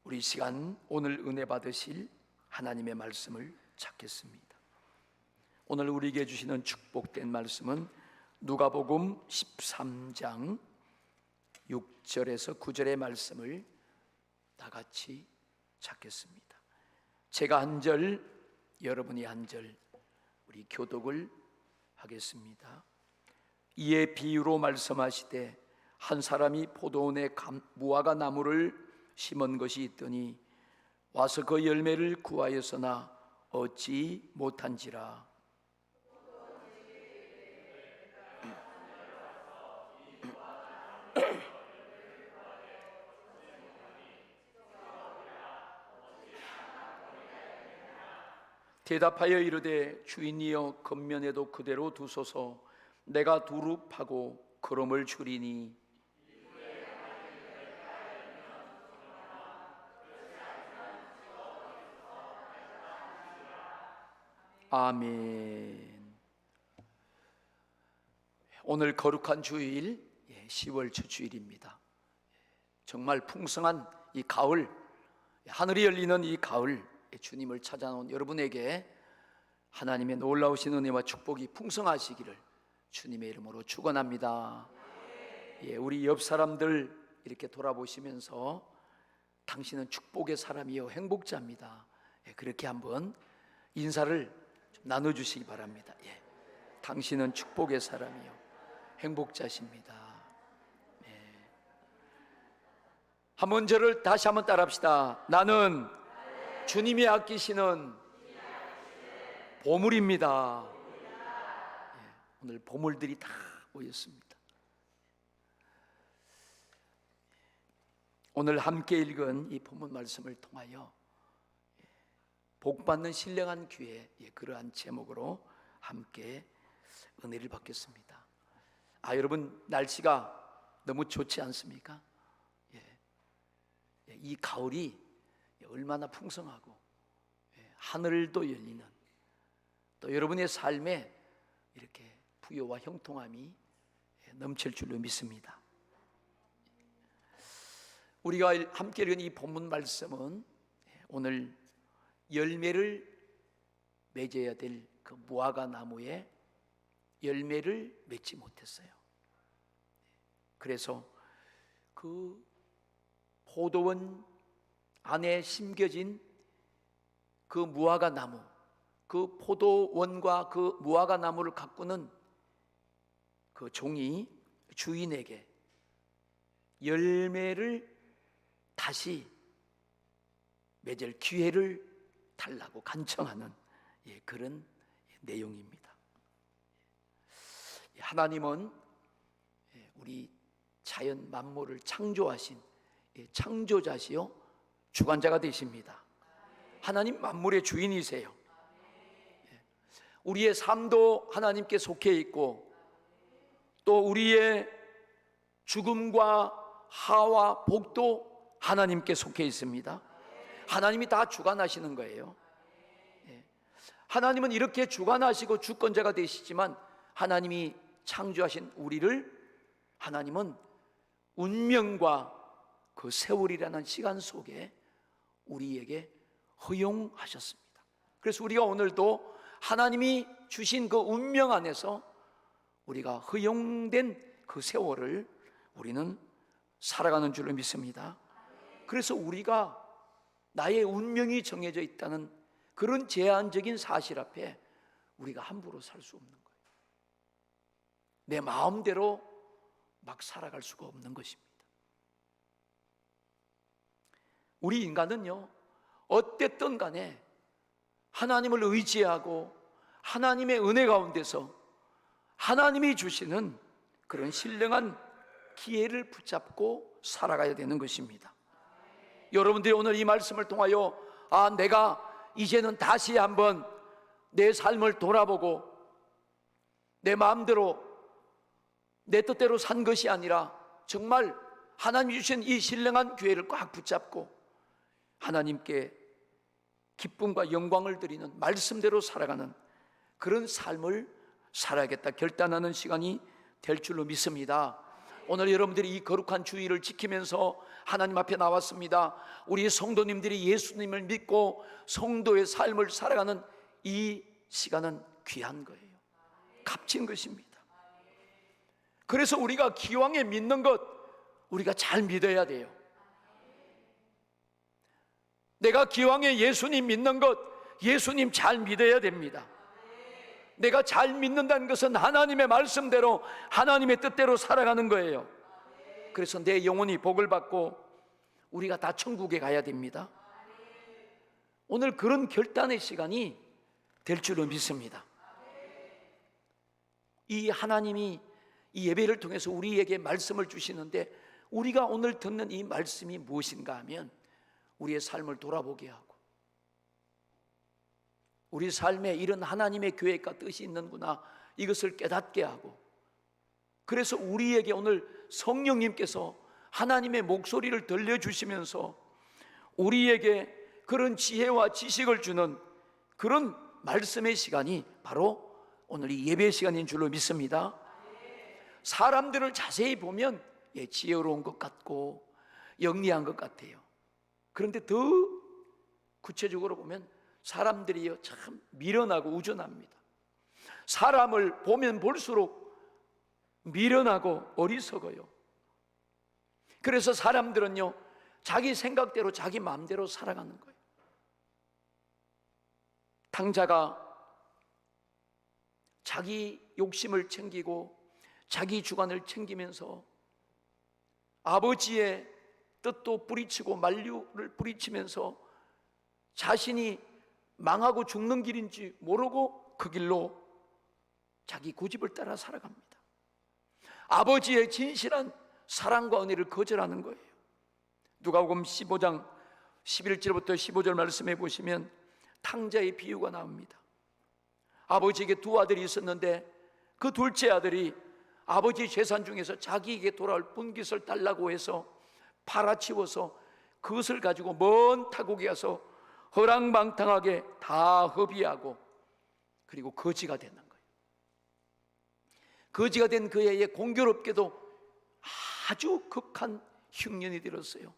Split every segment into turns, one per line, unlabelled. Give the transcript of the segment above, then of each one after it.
우리 시간 오늘 은혜 받으실 하나님의 말씀을 찾겠습니다. 오늘 우리에게 주시는 축복된 말씀은 누가복음 13장 6절에서 9절의 말씀을 다 같이 찾겠습니다. 제가 한 절, 여러분이 한 절, 우리 교독을 하겠습니다. 이에 비유로 말씀하시되 한 사람이 포도원에 무화과 나무를 심은 것이 있더니 와서 그 열매를 구하였으나 얻지 못한지라. 대답하여 이르되 주인이여 겉면에도 그대로 두소서. 내가 두루 파고 거름을 주리니. 아멘. 오늘 거룩한 주일 10월 첫 주일입니다. 정말 풍성한 이 가을, 하늘이 열리는 이 가을, 주님을 찾아온 여러분에게 하나님의 놀라우신 은혜와 축복이 풍성하시기를 주님의 이름으로 축원합니다. 우리 옆 사람들 이렇게 돌아보시면서 당신은 축복의 사람이요 행복자입니다, 그렇게 한번 인사를 좀 나눠주시기 바랍니다. 당신은 축복의 사람이요 행복자십니다. 한번 저를 다시 한번 따라합시다. 나는 주님이 아끼시는 보물입니다. 오늘 보물들이 다 모였습니다. 오늘 함께 읽은 이 본문 말씀을 통하여 복받는 신령한 기회, 그러한 제목으로 함께 은혜를 받겠습니다. 여러분, 날씨가 너무 좋지 않습니까? 이 가을이 얼마나 풍성하고 하늘도 열리는, 또 여러분의 삶에 이렇게 부요와 형통함이 넘칠 줄로 믿습니다. 우리가 함께 읽은 이 본문 말씀은 오늘 열매를 맺어야 될 그 무화과 나무에 열매를 맺지 못했어요. 그래서 그 포도원 안에 심겨진 그 무화과 나무, 그 포도원과 그 무화과 나무를 가꾸는 그 종이 주인에게 열매를 다시 맺을 기회를 달라고 간청하는 그런 내용입니다. 하나님은 우리 자연 만물을 창조하신 창조자시요 주관자가 되십니다. 하나님 만물의 주인이세요. 우리의 삶도 하나님께 속해 있고, 또 우리의 죽음과 하와 복도 하나님께 속해 있습니다. 하나님이 다 주관하시는 거예요. 하나님은 이렇게 주관하시고 주권자가 되시지만 하나님이 창조하신 우리를 하나님은 운명과 그 세월이라는 시간 속에 우리에게 허용하셨습니다. 그래서 우리가 오늘도 하나님이 주신 그 운명 안에서 우리가 허용된 그 세월을 우리는 살아가는 줄로 믿습니다. 그래서 우리가 나의 운명이 정해져 있다는 그런 제한적인 사실 앞에 우리가 함부로 살 수 없는 거예요. 내 마음대로 막 살아갈 수가 없는 것입니다. 우리 인간은요, 어땠든 간에 하나님을 의지하고 하나님의 은혜 가운데서 하나님이 주시는 그런 신령한 기회를 붙잡고 살아가야 되는 것입니다. 여러분들이 오늘 이 말씀을 통하여 내가 이제는 다시 한번 내 삶을 돌아보고 내 마음대로 내 뜻대로 산 것이 아니라 정말 하나님이 주신 이 신령한 기회를 꽉 붙잡고 하나님께 기쁨과 영광을 드리는 말씀대로 살아가는 그런 삶을 살아야겠다 결단하는 시간이 될 줄로 믿습니다. 오늘 여러분들이 이 거룩한 주의를 지키면서 하나님 앞에 나왔습니다. 우리 성도님들이 예수님을 믿고 성도의 삶을 살아가는 이 시간은 귀한 거예요. 값진 것입니다. 그래서 우리가 기왕에 믿는 것, 우리가 잘 믿어야 돼요. 내가 기왕에 예수님 믿는 것, 예수님 잘 믿어야 됩니다. 내가 잘 믿는다는 것은 하나님의 말씀대로, 하나님의 뜻대로 살아가는 거예요. 그래서 내 영혼이 복을 받고 우리가 다 천국에 가야 됩니다. 오늘 그런 결단의 시간이 될 줄로 믿습니다. 이 하나님이 이 예배를 통해서 우리에게 말씀을 주시는데, 우리가 오늘 듣는 이 말씀이 무엇인가 하면 우리의 삶을 돌아보게 하고, 우리 삶에 이런 하나님의 계획과 뜻이 있는구나, 이것을 깨닫게 하고, 그래서 우리에게 오늘 성령님께서 하나님의 목소리를 들려주시면서 우리에게 그런 지혜와 지식을 주는 그런 말씀의 시간이 바로 오늘 이 예배 시간인 줄로 믿습니다. 사람들을 자세히 보면 지혜로운 것 같고 영리한 것 같아요. 그런데 더 구체적으로 보면 사람들이 참 미련하고 우둔합니다. 사람을 보면 볼수록 미련하고 어리석어요. 그래서 사람들은요, 자기 생각대로 자기 마음대로 살아가는 거예요. 탕자가 자기 욕심을 챙기고 자기 주관을 챙기면서 아버지의 뜻도 뿌리치고 만류를 뿌리치면서 자신이 망하고 죽는 길인지 모르고 그 길로 자기 고집을 따라 살아갑니다. 아버지의 진실한 사랑과 은혜를 거절하는 거예요. 누가복음 15장 11절부터 15절 말씀해 보시면 탕자의 비유가 나옵니다. 아버지에게 두 아들이 있었는데 그 둘째 아들이 아버지 재산 중에서 자기에게 돌아올 분깃을 달라고 해서 팔아치워서 그것을 가지고 먼 타국에 가서 허랑방탕하게 다 허비하고 그리고 거지가 되는 거예요. 거지가 된 그 해에 공교롭게도 아주 극한 흉년이 들었어요.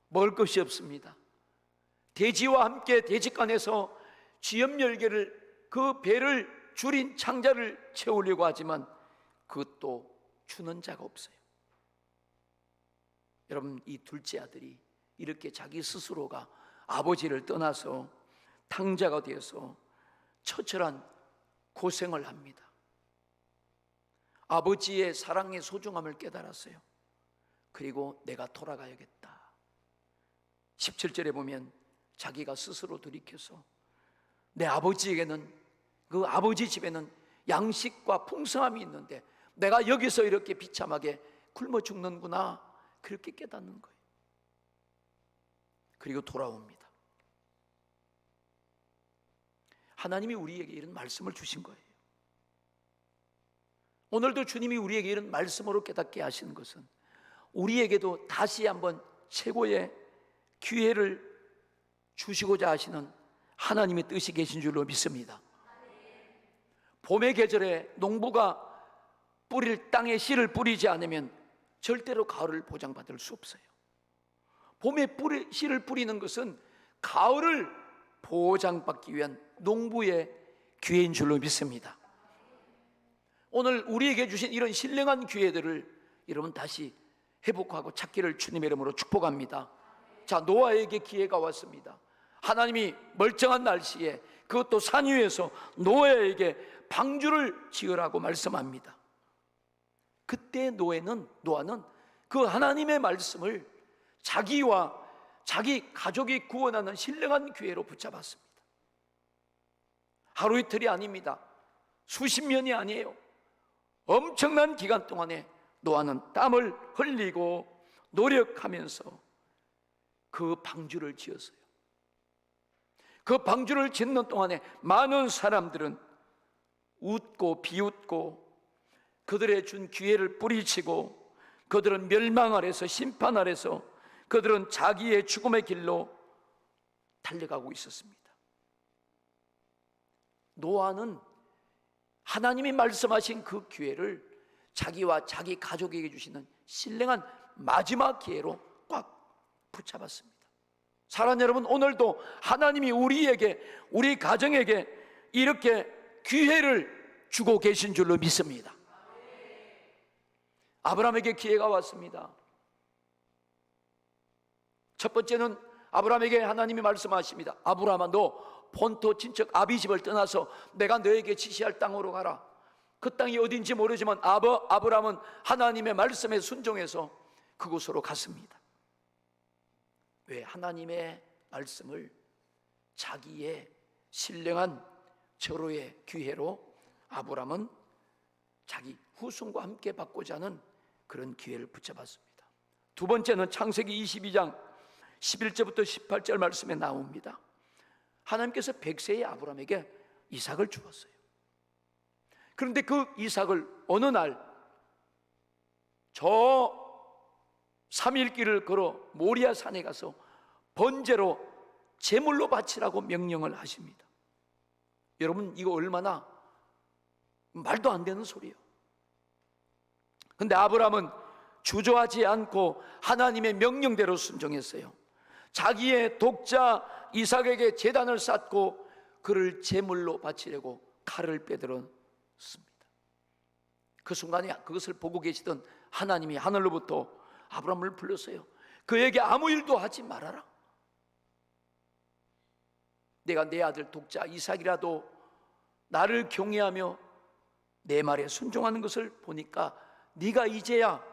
먹을 것이 없습니다. 돼지와 함께 돼지간에서 쥐염열개를 그 배를 줄인 창자를 채우려고 하지만 그것도 주는 자가 없어요. 여러분, 이 둘째 아들이 이렇게 자기 스스로가 아버지를 떠나서 탕자가 되어서 처절한 고생을 합니다. 아버지의 사랑의 소중함을 깨달았어요. 그리고 내가 돌아가야겠다. 17절에 보면 자기가 스스로 돌이켜서 내 아버지에게는, 그 아버지 집에는 양식과 풍성함이 있는데 내가 여기서 이렇게 비참하게 굶어 죽는구나, 그렇게 깨닫는 거예요. 그리고 돌아옵니다. 하나님이 우리에게 이런 말씀을 주신 거예요. 오늘도 주님이 우리에게 이런 말씀으로 깨닫게 하시는 것은 우리에게도 다시 한번 최고의 기회를 주시고자 하시는 하나님의 뜻이 계신 줄로 믿습니다. 봄의 계절에 농부가 뿌릴 땅에 씨를 뿌리지 않으면 절대로 가을을 보장받을 수 없어요. 봄에 씨를 뿌리는 것은 가을을 보장받기 위한 농부의 기회인 줄로 믿습니다. 오늘 우리에게 주신 이런 신령한 기회들을 여러분 다시 회복하고 찾기를 주님의 이름으로 축복합니다. 자, 노아에게 기회가 왔습니다. 하나님이 멀쩡한 날씨에, 그것도 산 위에서 노아에게 방주를 지으라고 말씀합니다. 그때 노아는 그 하나님의 말씀을 자기와 자기 가족이 구원하는 신령한 기회로 붙잡았습니다. 하루 이틀이 아닙니다. 수십 년이 아니에요. 엄청난 기간 동안에 노아는 땀을 흘리고 노력하면서 그 방주를 지었어요. 그 방주를 짓는 동안에 많은 사람들은 웃고 비웃고 그들의 준 기회를 뿌리치고 그들은 멸망 아래서, 심판 아래서 그들은 자기의 죽음의 길로 달려가고 있었습니다. 노아는 하나님이 말씀하신 그 기회를 자기와 자기 가족에게 주시는 신령한 마지막 기회로 꽉 붙잡았습니다. 사랑하는 여러분, 오늘도 하나님이 우리에게, 우리 가정에게 이렇게 기회를 주고 계신 줄로 믿습니다. 아브라함에게 기회가 왔습니다. 첫 번째는 아브라함에게 하나님이 말씀하십니다. 아브라함아, 너 본토 친척 아비집을 떠나서 내가 너에게 지시할 땅으로 가라. 그 땅이 어딘지 모르지만 아브라함은 하나님의 말씀에 순종해서 그곳으로 갔습니다. 왜? 하나님의 말씀을 자기의 신령한 절호의 기회로 아브라함은 자기 후손과 함께 받고자 하는 그런 기회를 붙잡았습니다. 두 번째는 창세기 22장 11절부터 18절 말씀에 나옵니다. 하나님께서 100세의 아브라함에게 이삭을 주었어요. 그런데 그 이삭을 어느 날 저 3일 길을 걸어 모리아 산에 가서 번제로 제물로 바치라고 명령을 하십니다. 여러분, 이거 얼마나 말도 안 되는 소리예요. 근데 아브라함은 주저하지 않고 하나님의 명령대로 순종했어요. 자기의 독자 이삭에게 제단을 쌓고 그를 제물로 바치려고 칼을 빼들었습니다. 그 순간에 그것을 보고 계시던 하나님이 하늘로부터 아브라함을 불렀어요. 그에게 아무 일도 하지 말아라. 내가 내 아들 독자 이삭이라도 나를 경외하며 내 말에 순종하는 것을 보니까 네가 이제야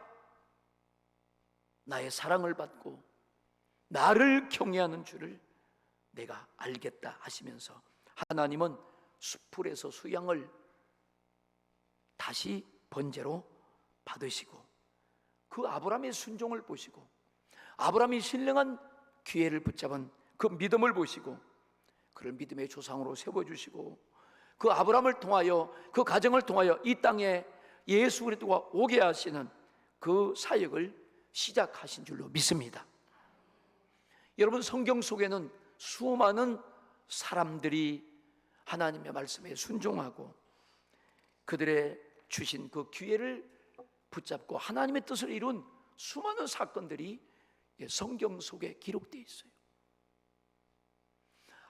나의 사랑을 받고 나를 경외하는 줄을 내가 알겠다 하시면서 하나님은 수풀에서 수양을 다시 번제로 받으시고 그 아브라함의 순종을 보시고 아브라함이 신령한 기회를 붙잡은 그 믿음을 보시고 그를 믿음의 조상으로 세워주시고 그 아브라함을 통하여 그 가정을 통하여 이 땅에 예수 그리스도가 오게 하시는 그 사역을 시작하신 줄로 믿습니다. 여러분, 성경 속에는 수많은 사람들이 하나님의 말씀에 순종하고 그들의 주신 그 기회를 붙잡고 하나님의 뜻을 이룬 수많은 사건들이 성경 속에 기록되어 있어요.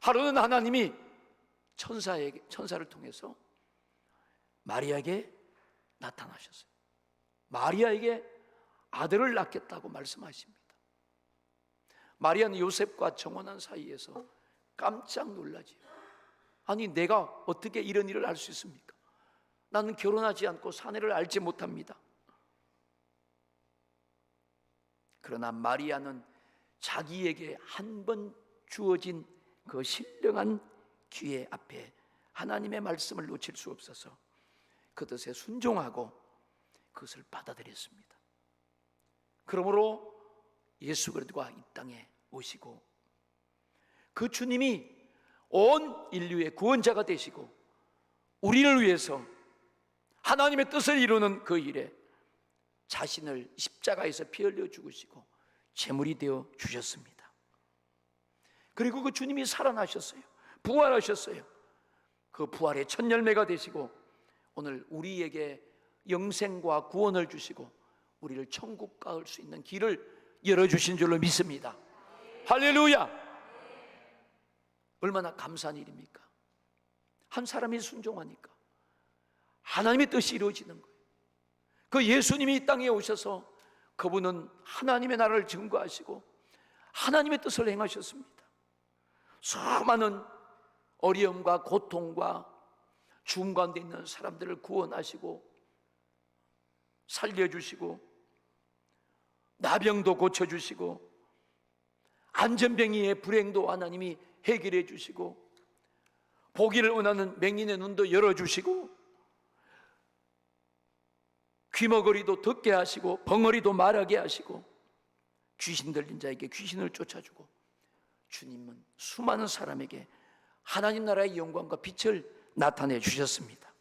하루는 하나님이 천사를 통해서 마리아에게 나타나셨어요. 마리아에게 아들을 낳겠다고 말씀하십니다. 마리아는 요셉과 정혼한 사이에서 깜짝 놀라지요. 아니, 내가 어떻게 이런 일을 알 수 있습니까? 나는 결혼하지 않고 사내를 알지 못합니다. 그러나 마리아는 자기에게 한 번 주어진 그 신령한 기회 앞에 하나님의 말씀을 놓칠 수 없어서 그 뜻에 순종하고 그것을 받아들였습니다. 그러므로 예수 그리스도가 이 땅에 오시고 그 주님이 온 인류의 구원자가 되시고 우리를 위해서 하나님의 뜻을 이루는 그 일에 자신을 십자가에서 피 흘려 죽으시고 제물이 되어 주셨습니다. 그리고 그 주님이 살아나셨어요. 부활하셨어요. 그 부활의 첫 열매가 되시고 오늘 우리에게 영생과 구원을 주시고 우리를 천국 갈 수 있는 길을 열어주신 줄로 믿습니다. 할렐루야! 얼마나 감사한 일입니까? 한 사람이 순종하니까 하나님의 뜻이 이루어지는 거예요. 그 예수님이 이 땅에 오셔서 그분은 하나님의 나라를 증거하시고 하나님의 뜻을 행하셨습니다. 수많은 어려움과 고통과 죽음 가운데 있는 사람들을 구원하시고 살려주시고 나병도 고쳐주시고 안전병이의 불행도 하나님이 해결해 주시고 보기를 원하는 맹인의 눈도 열어주시고 귀머거리도 듣게 하시고 벙어리도 말하게 하시고 귀신 들린 자에게 귀신을 쫓아주고 주님은 수많은 사람에게 하나님 나라의 영광과 빛을 나타내 주셨습니다.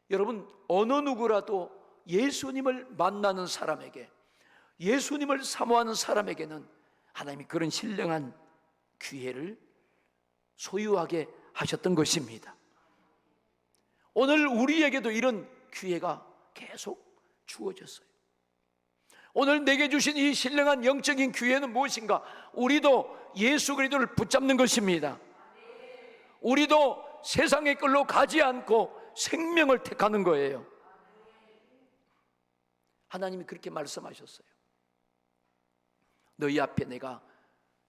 여러분, 어느 누구라도 예수님을 만나는 사람에게 예수님을 사모하는 사람에게는 하나님이 그런 신령한 기회를 소유하게 하셨던 것입니다. 오늘 우리에게도 이런 기회가 계속 주어졌어요. 오늘 내게 주신 이 신령한 영적인 기회는 무엇인가? 우리도 예수 그리스도를 붙잡는 것입니다. 우리도 세상의 끌로 가지 않고 생명을 택하는 거예요. 하나님이 그렇게 말씀하셨어요. 너희 앞에 내가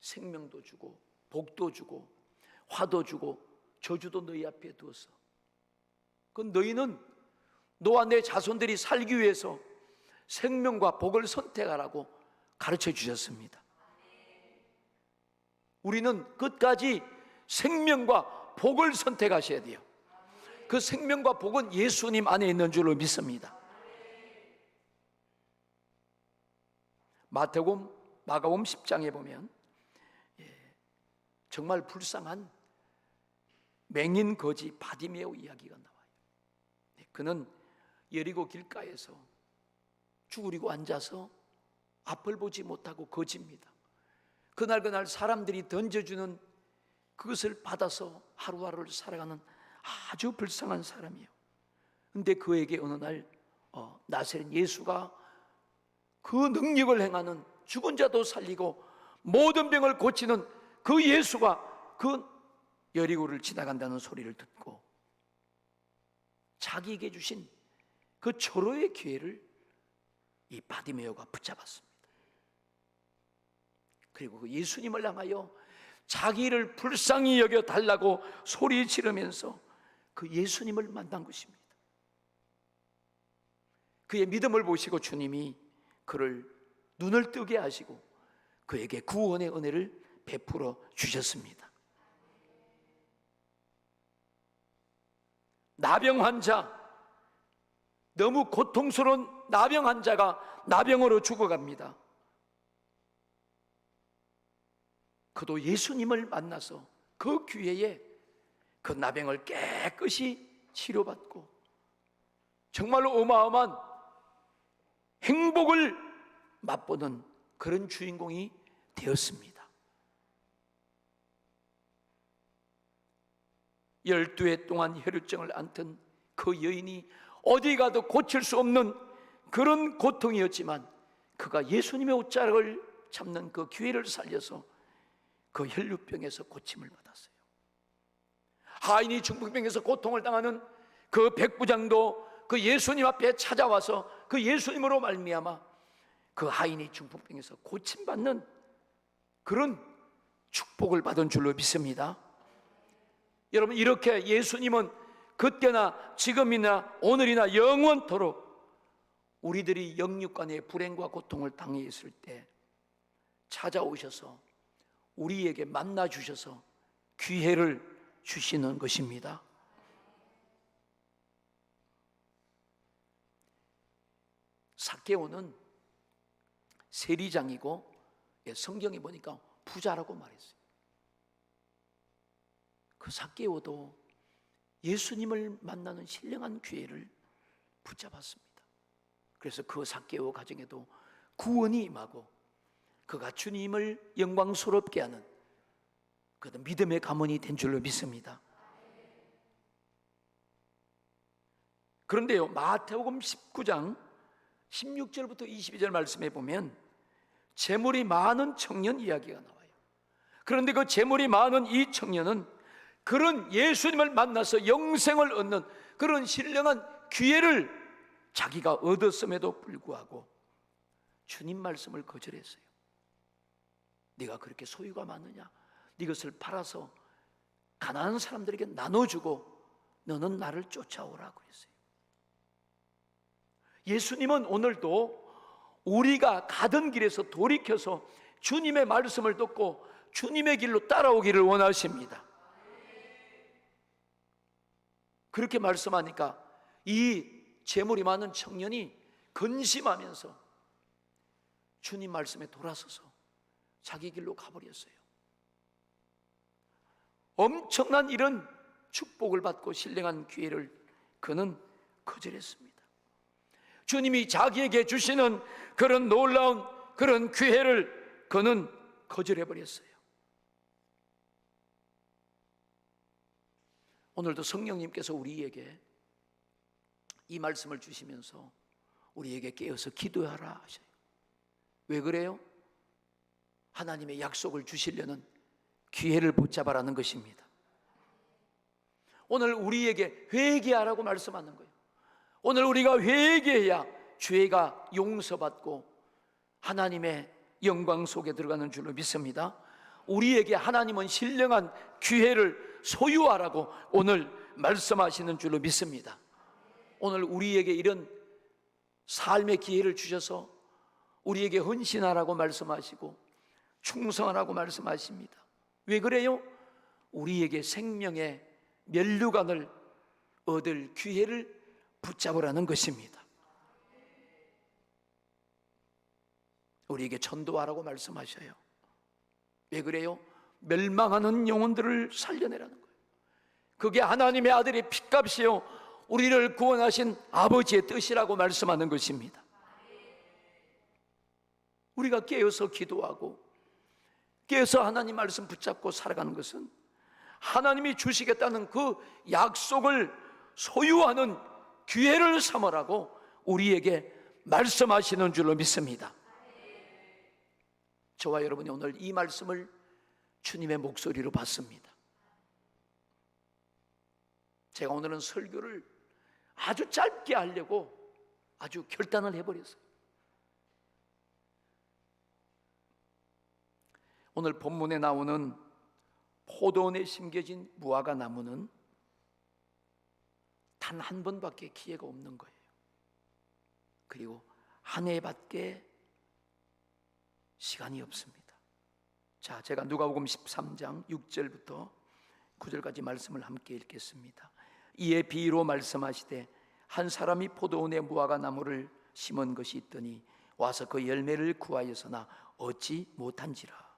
생명도 주고 복도 주고 화도 주고 저주도 너희 앞에 두었어. 그 너희는 너와 내 자손들이 살기 위해서 생명과 복을 선택하라고 가르쳐 주셨습니다. 우리는 끝까지 생명과 복을 선택하셔야 돼요. 그 생명과 복은 예수님 안에 있는 줄로 믿습니다. 마태복음, 마가복음 10장에 보면 정말 불쌍한 맹인 거지 바디메오 이야기가 나와요. 그는 여리고 길가에서 쭈그리고 앉아서 앞을 보지 못하고 거집니다. 그날 사람들이 던져주는 그것을 받아서 하루하루를 살아가는 아주 불쌍한 사람이에요. 근데 그에게 어느 날 나사렛 예수가 그 능력을 행하는, 죽은 자도 살리고 모든 병을 고치는 그 예수가 그 여리고를 지나간다는 소리를 듣고 자기에게 주신 그 절호의 기회를 이 바디메오가 붙잡았습니다. 그리고 그 예수님을 향하여 자기를 불쌍히 여겨 달라고 소리 지르면서 그 예수님을 만난 것입니다. 그의 믿음을 보시고 주님이 그를 눈을 뜨게 하시고 그에게 구원의 은혜를 베풀어 주셨습니다. 나병 환자, 너무 고통스러운 나병 환자가 나병으로 죽어갑니다. 그도 예수님을 만나서 그 기회에 그 나병을 깨끗이 치료받고 정말로 어마어마한 행복을 맛보는 그런 주인공이 되었습니다. 12해 동안 혈루증을 앓던 그 여인이 어디 가도 고칠 수 없는 그런 고통이었지만 그가 예수님의 옷자락을 잡는 그 기회를 살려서 그 혈루병에서 고침을 받았어요. 하인이 중풍병에서 고통을 당하는 그 백부장도 그 예수님 앞에 찾아와서 그 예수님으로 말미암아 그 하인이 중풍병에서 고침받는 그런 축복을 받은 줄로 믿습니다. 여러분, 이렇게 예수님은 그때나 지금이나 오늘이나 영원토록 우리들이 영육간의 불행과 고통을 당해 있을 때 찾아오셔서 우리에게 만나 주셔서 기회를 주시는 것입니다. 삭개오는 세리장이고 성경에 보니까 부자라고 말했어요. 그 삭개오도 예수님을 만나는 신령한 기회를 붙잡았습니다. 그래서 그 삭개오 가정에도 구원이 임하고 그가 주님을 영광스럽게 하는 그 믿음의 가문이 된 줄로 믿습니다. 그런데요, 마태복음 19장 16절부터 22절 말씀에 보면 재물이 많은 청년 이야기가 나와요. 그런데 그 재물이 많은 이 청년은 그런 예수님을 만나서 영생을 얻는 그런 신령한 기회를 자기가 얻었음에도 불구하고 주님 말씀을 거절했어요. 네가 그렇게 소유가 많으냐? 네 것을 팔아서 가난한 사람들에게 나눠주고 너는 나를 쫓아오라 그랬어요. 예수님은 오늘도 우리가 가던 길에서 돌이켜서 주님의 말씀을 듣고 주님의 길로 따라오기를 원하십니다. 그렇게 말씀하니까 이 재물이 많은 청년이 근심하면서 주님 말씀에 돌아서서 자기 길로 가버렸어요. 엄청난 이런 축복을 받고 신령한 기회를 그는 거절했습니다. 주님이 자기에게 주시는 그런 놀라운 그런 기회를 그는 거절해버렸어요. 오늘도 성령님께서 우리에게 이 말씀을 주시면서 우리에게 깨어서 기도하라 하셔요. 왜 그래요? 하나님의 약속을 주시려는 기회를 붙잡아라는 것입니다. 오늘 우리에게 회개하라고 말씀하는 거예요. 오늘 우리가 회개해야 죄가 용서받고 하나님의 영광 속에 들어가는 줄로 믿습니다. 우리에게 하나님은 신령한 기회를 소유하라고 오늘 말씀하시는 줄로 믿습니다. 오늘 우리에게 이런 삶의 기회를 주셔서 우리에게 헌신하라고 말씀하시고 충성하라고 말씀하십니다. 왜 그래요? 우리에게 생명의 면류관을 얻을 기회를 붙잡으라는 것입니다. 우리에게 전도하라고 말씀하셔요. 왜 그래요? 멸망하는 영혼들을 살려내라는 거예요. 그게 하나님의 아들의 핏값이요 우리를 구원하신 아버지의 뜻이라고 말씀하는 것입니다. 우리가 깨어서 기도하고 깨어서 하나님 말씀 붙잡고 살아가는 것은 하나님이 주시겠다는 그 약속을 소유하는 기회를 삼으라고 우리에게 말씀하시는 줄로 믿습니다. 저와 여러분이 오늘 이 말씀을 주님의 목소리로 받습니다. 제가 오늘은 설교를 아주 짧게 하려고 아주 결단을 해버렸어요. 오늘 본문에 나오는 포도원에 심겨진 무화과 나무는 단 한 번밖에 기회가 없는 거예요. 그리고 한 해밖에 시간이 없습니다. 자, 제가 누가복음 13장 6절부터 9절까지 말씀을 함께 읽겠습니다. 이에 비유로 말씀하시되 한 사람이 포도원에 무화과 나무를 심은 것이 있더니 와서 그 열매를 구하여서나 얻지 못한지라.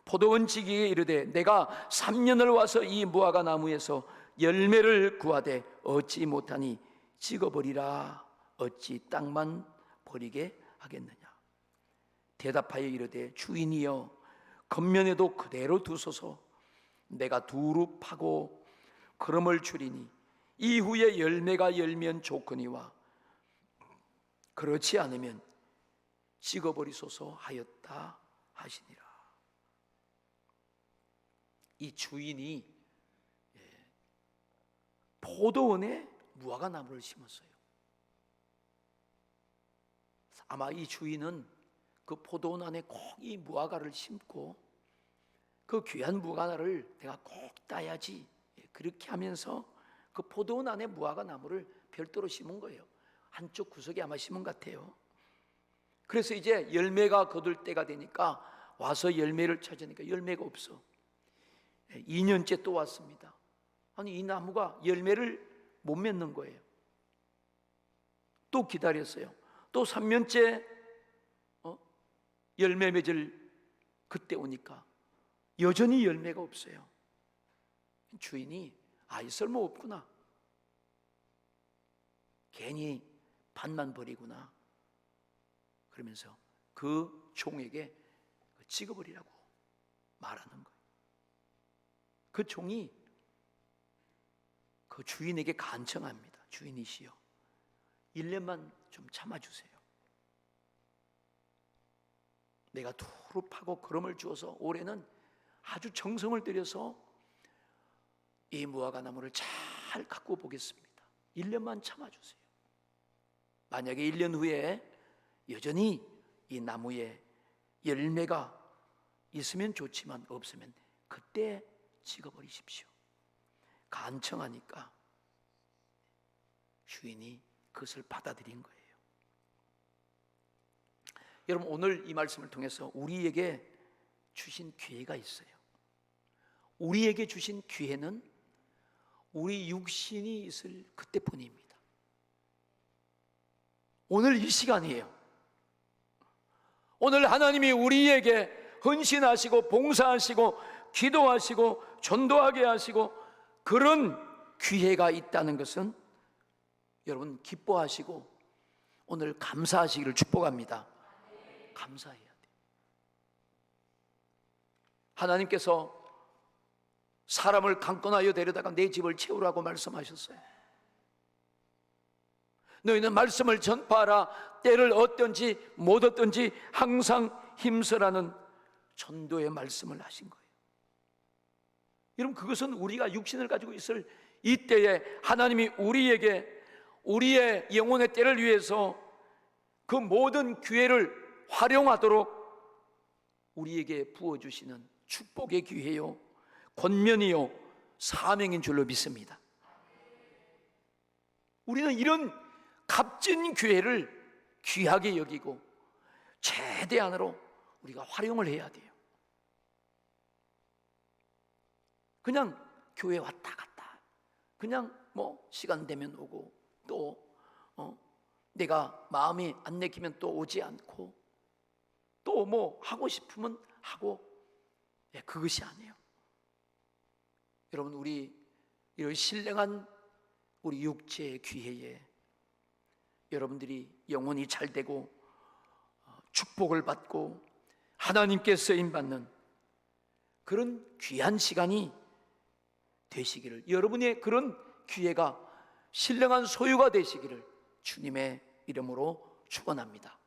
포도원 지기에 이르되 내가 3년을 와서 이 무화과 나무에서 열매를 구하되 얻지 못하니 찍어버리라. 어찌 땅만 버리게 하겠느냐. 대답하여 이르되 주인이여 겉면에도 그대로 두소서. 내가 두루 파고 그름을 줄이니 이후에 열매가 열면 좋거니와 그렇지 않으면 찍어버리소서 하였다 하시니라. 이 주인이 포도원에 무화과 나무를 심었어요. 아마 이 주인은 그 포도원 안에 꼭 이 무화과를 심고 그 귀한 무화과를 내가 꼭 따야지 그렇게 하면서 그 포도원 안에 무화과 나무를 별도로 심은 거예요. 한쪽 구석에 아마 심은 것 같아요. 그래서 이제 열매가 거둘 때가 되니까 와서 열매를 찾으니까 열매가 없어. 2년째 또 왔습니다. 아니 이 나무가 열매를 못 맺는 거예요. 또 기다렸어요. 또 3년째 열매 맺을 그때 오니까 여전히 열매가 없어요. 주인이 이 쓸모없구나, 괜히 밭만 버리구나 그러면서 그 종에게 찍어버리라고 말하는 거예요. 그 종이 그 주인에게 간청합니다. 주인이시여 1년만 좀 참아주세요. 내가 두루 파고 거름을 주어서 올해는 아주 정성을 들여서 이 무화과 나무를 잘 가꾸어 보겠습니다. 1년만 참아주세요. 만약에 1년 후에 여전히 이 나무에 열매가 있으면 좋지만 없으면 그때 찍어버리십시오. 간청하니까 주인이 그것을 받아들인 거예요. 여러분 오늘 이 말씀을 통해서 우리에게 주신 기회가 있어요. 우리에게 주신 기회는 우리 육신이 있을 그때뿐입니다. 오늘 이 시간이에요. 오늘 하나님이 우리에게 헌신하시고 봉사하시고 기도하시고 전도하게 하시고 그런 기회가 있다는 것은 여러분 기뻐하시고 오늘 감사하시기를 축복합니다. 감사해야 돼요. 하나님께서 사람을 강권하여 데려다가 내 집을 채우라고 말씀하셨어요. 너희는 말씀을 전파하라. 때를 얻든지 못 얻든지 항상 힘쓰라는 전도의 말씀을 하신 거예요. 여러분, 그것은 우리가 육신을 가지고 있을 이때에 하나님이 우리에게 우리의 영혼의 때를 위해서 그 모든 기회를 활용하도록 우리에게 부어주시는 축복의 기회요, 권면이요, 사명인 줄로 믿습니다. 우리는 이런 값진 기회를 귀하게 여기고 최대한으로 우리가 활용을 해야 돼요. 그냥 교회 왔다 갔다, 그냥 뭐 시간 되면 오고 또 내가 마음이 안 내키면 또 오지 않고 또 뭐 하고 싶으면 하고, 그것이 아니에요. 여러분, 우리 이런 신령한 우리 육체의 기회에 여러분들이 영혼이 잘 되고 축복을 받고 하나님께 쓰임받는 그런 귀한 시간이 되시기를, 여러분의 그런 기회가 신령한 소유가 되시기를 주님의 이름으로 축원합니다.